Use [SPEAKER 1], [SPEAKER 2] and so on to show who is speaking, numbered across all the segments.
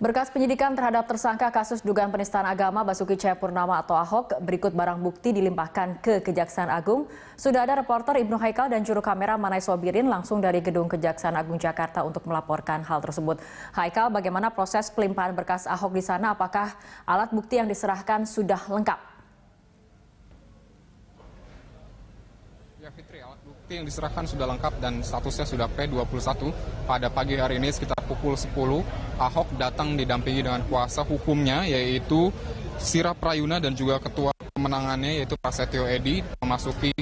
[SPEAKER 1] Berkas penyidikan terhadap tersangka kasus dugaan penistaan agama Basuki Cahayapurnama atau Ahok berikut barang bukti dilimpahkan ke Kejaksaan Agung. Sudah ada reporter Ibnu Haikal dan juru kamera Manai Sobirin langsung dari Gedung Kejaksaan Agung Jakarta untuk melaporkan hal tersebut. Haikal, bagaimana proses pelimpahan berkas Ahok di sana? Apakah alat bukti yang diserahkan sudah lengkap?
[SPEAKER 2] Ya Fitri, alat bukti yang diserahkan sudah lengkap dan statusnya sudah P21. Pada pagi hari ini sekitar pukul 10, Ahok datang didampingi dengan kuasa hukumnya yaitu Sira Prayuna dan juga ketua pemenangannya yaitu Prasetyo Edy memasuki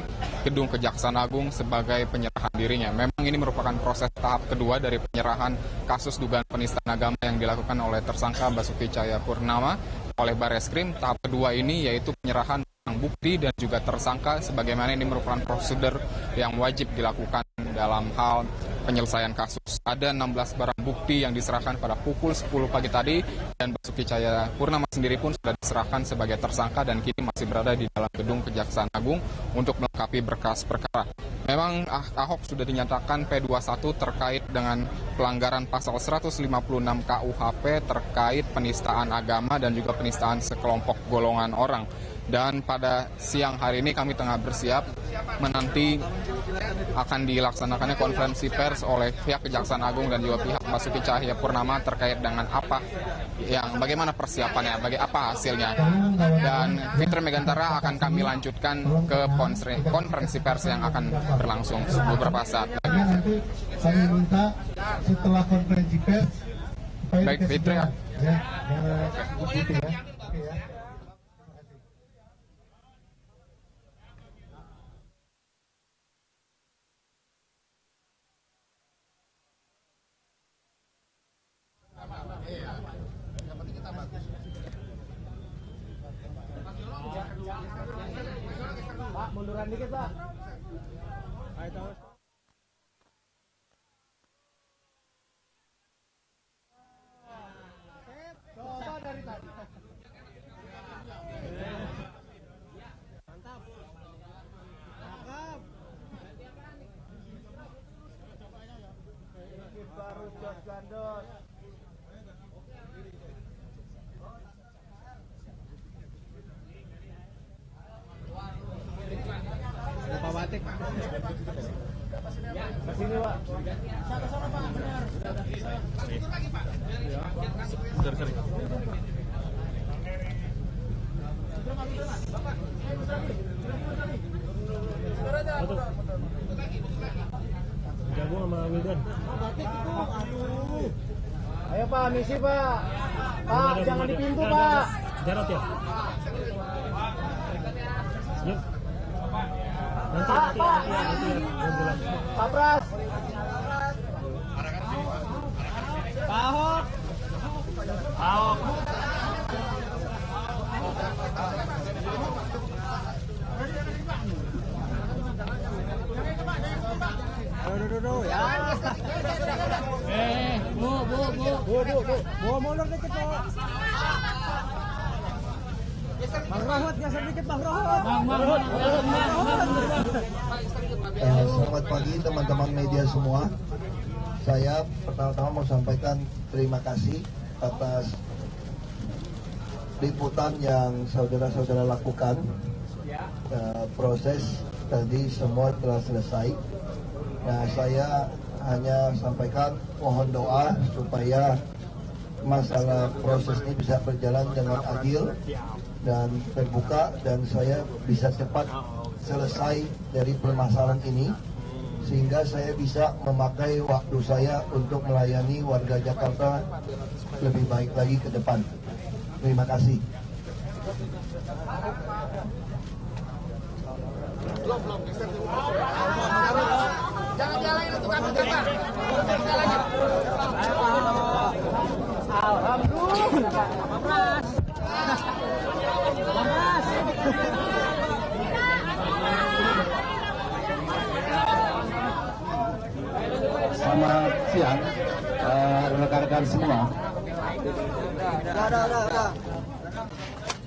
[SPEAKER 2] Gedung Kejaksaan Agung sebagai penyerahan dirinya. Memang ini merupakan proses tahap kedua dari penyerahan kasus dugaan penistaan agama yang dilakukan oleh tersangka Basuki Cahayapurnama oleh Barreskrim. Tahap kedua ini yaitu penyerahan barang bukti dan juga tersangka, sebagaimana ini merupakan prosedur yang wajib dilakukan dalam hal penyelesaian kasus. Ada 16 barang bukti yang diserahkan pada pukul 10 pagi tadi dan Basuki Cahayapurnama sendiri pun sudah diserahkan sebagai tersangka dan kini masih berada di dalam Gedung Kejaksaan Agung untuk melengkapi berkas perkara. Memang Ahok sudah dinyatakan P21 terkait dengan pelanggaran pasal 156 KUHP terkait penistaan agama dan juga penistaan sekelompok golongan orang. Dan pada siang hari ini kami tengah bersiap menanti akan dilaksanakannya konferensi pers oleh pihak Kejaksaan Agung dan juga pihak Basuki Cahayapurnama terkait dengan bagaimana persiapannya, apa hasilnya. Dan Fitri Megantara akan kami lanjutkan ke konferensi pers yang akan berlangsung beberapa saat lagi.
[SPEAKER 3] Kami minta setelah konferensi pers.
[SPEAKER 2] Baik Fitri.
[SPEAKER 3] Pak, munduran dikit, Pak. Coba dari tadi. Mantap. Cakep. Baru Jos Gandos. Pak Batik. Kesini, Pak. Sana-sana, Pak. Benar. Sorry.
[SPEAKER 4] Jago sama Wildan.
[SPEAKER 3] Batik itu, aduh. Ayo Pak, misi Pak. Pak, jangan di pintu Pak.
[SPEAKER 4] Jarot ya. Yuk. Nanti
[SPEAKER 3] Pak Pras. Pak Ahok. Aduh, ya. Bu. Bawa molor dikit, Bu. Bang Rohot, geser dikit Bang Rohot.
[SPEAKER 5] Selamat pagi teman-teman media semua. Saya pertama-tama mau sampaikan terima kasih atas liputan yang saudara-saudara lakukan. Proses tadi semua telah selesai. Nah, saya hanya sampaikan mohon doa supaya masalah proses ini bisa berjalan dengan adil dan terbuka dan saya bisa cepat selesai dari permasalahan ini sehingga saya bisa memakai waktu saya untuk melayani warga Jakarta lebih baik lagi ke depan. Terima kasih.
[SPEAKER 3] Jangan dialangin untuk kami, Pak. Alhamdulillah. Pras.
[SPEAKER 5] Selamat siang rekan-rekan semua.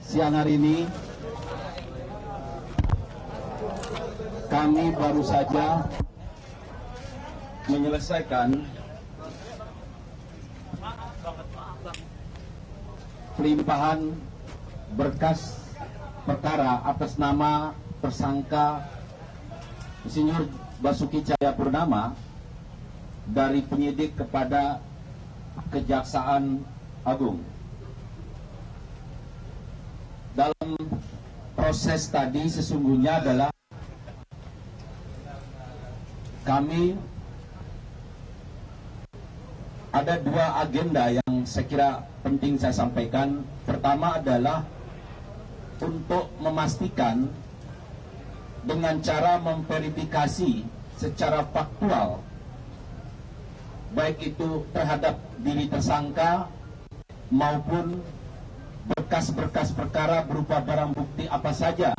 [SPEAKER 5] Siang hari ini kami baru saja menyelesaikan
[SPEAKER 6] pelimpahan berkas perkara atas nama tersangka Insinyur Basuki Cahayapurnama dari penyidik kepada Kejaksaan Agung. Dalam proses tadi sesungguhnya adalah kami ada dua agenda yang saya kira penting saya sampaikan. Pertama adalah untuk memastikan dengan cara memverifikasi secara faktual baik itu terhadap diri tersangka maupun berkas-berkas perkara berupa barang bukti apa saja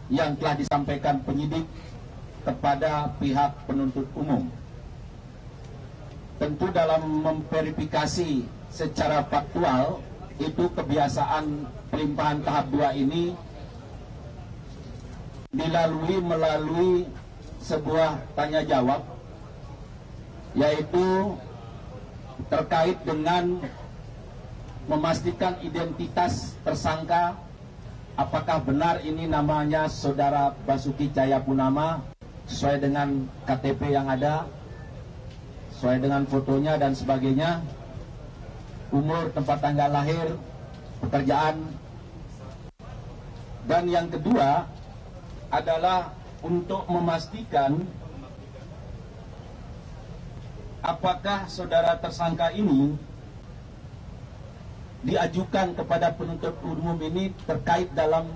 [SPEAKER 6] yang telah disampaikan penyidik kepada pihak penuntut umum. Tentu dalam memverifikasi secara faktual itu kebiasaan pelimpahan tahap 2 ini dilalui melalui sebuah tanya jawab, yaitu terkait dengan memastikan identitas tersangka, apakah benar ini namanya Saudara Basuki Cahayapurnama sesuai dengan KTP yang ada, sesuai dengan fotonya dan sebagainya, umur, tempat tanggal lahir, pekerjaan. Dan yang kedua adalah untuk memastikan apakah saudara tersangka ini diajukan kepada penuntut umum ini terkait dalam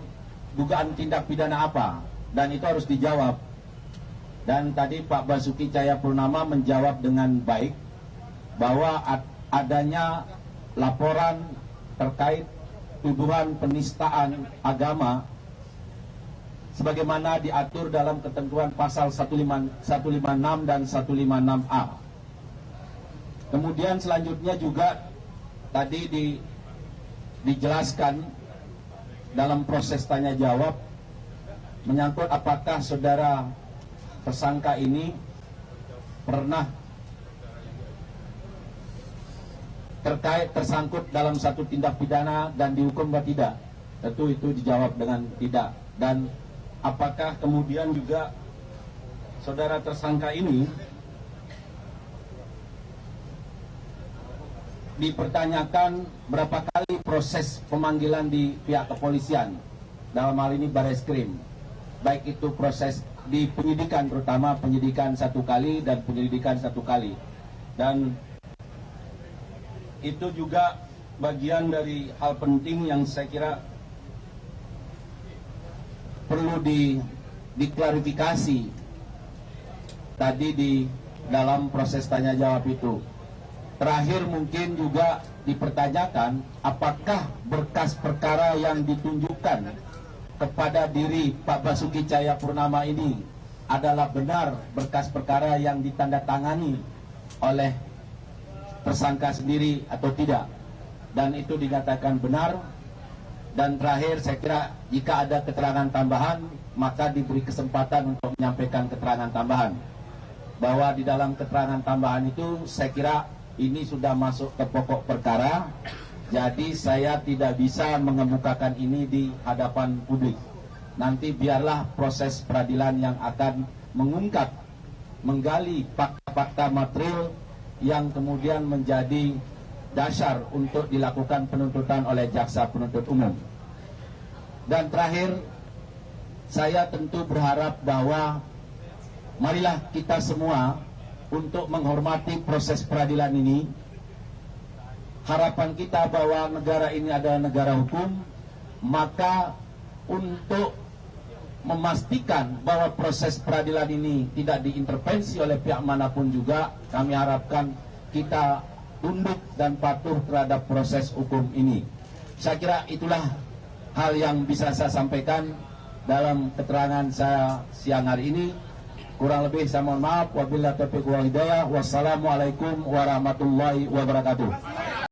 [SPEAKER 6] dugaan tindak pidana apa, dan itu harus dijawab. Dan tadi Pak Basuki Cahayapurnama menjawab dengan baik bahwa adanya laporan terkait tuduhan penistaan agama sebagaimana diatur dalam ketentuan pasal 156 dan 156A. Kemudian selanjutnya juga tadi dijelaskan dalam proses tanya jawab menyangkut apakah saudara tersangka ini pernah tersangkut dalam satu tindak pidana dan dihukum atau tidak. Tentu itu dijawab dengan tidak. Dan apakah kemudian juga saudara tersangka ini dipertanyakan berapa kali proses pemanggilan di pihak kepolisian, dalam hal ini Bareskrim, baik itu proses di penyidikan, terutama penyidikan 1 kali dan penyelidikan 1 kali. Dan itu juga bagian dari hal penting yang saya kira perlu diklarifikasi tadi di dalam proses tanya jawab itu. Terakhir mungkin juga dipertanyakan apakah berkas perkara yang ditunjukkan kepada diri Pak Basuki Cahayapurnama ini adalah benar berkas perkara yang ditandatangani oleh tersangka sendiri atau tidak. Dan itu dinyatakan benar. Dan terakhir saya kira jika ada keterangan tambahan maka diberi kesempatan untuk menyampaikan keterangan tambahan. Bahwa di dalam keterangan tambahan itu saya kira ini sudah masuk ke pokok perkara, jadi saya tidak bisa mengemukakan ini di hadapan publik. Nanti biarlah proses peradilan yang akan mengungkap, menggali fakta-fakta material yang kemudian menjadi dasar untuk dilakukan penuntutan oleh jaksa penuntut umum. Dan terakhir, saya tentu berharap bahwa marilah kita semua untuk menghormati proses peradilan ini. Harapan kita bahwa negara ini adalah negara hukum, maka untuk memastikan bahwa proses peradilan ini tidak diintervensi oleh pihak manapun juga, kami harapkan kita tunduk dan patuh terhadap proses hukum ini. Saya kira itulah hal yang bisa saya sampaikan dalam keterangan saya siang hari ini. Kurang lebih saya mohon maaf. Wabillahi taufiq wal hidayah. Wassalamualaikum warahmatullahi wabarakatuh.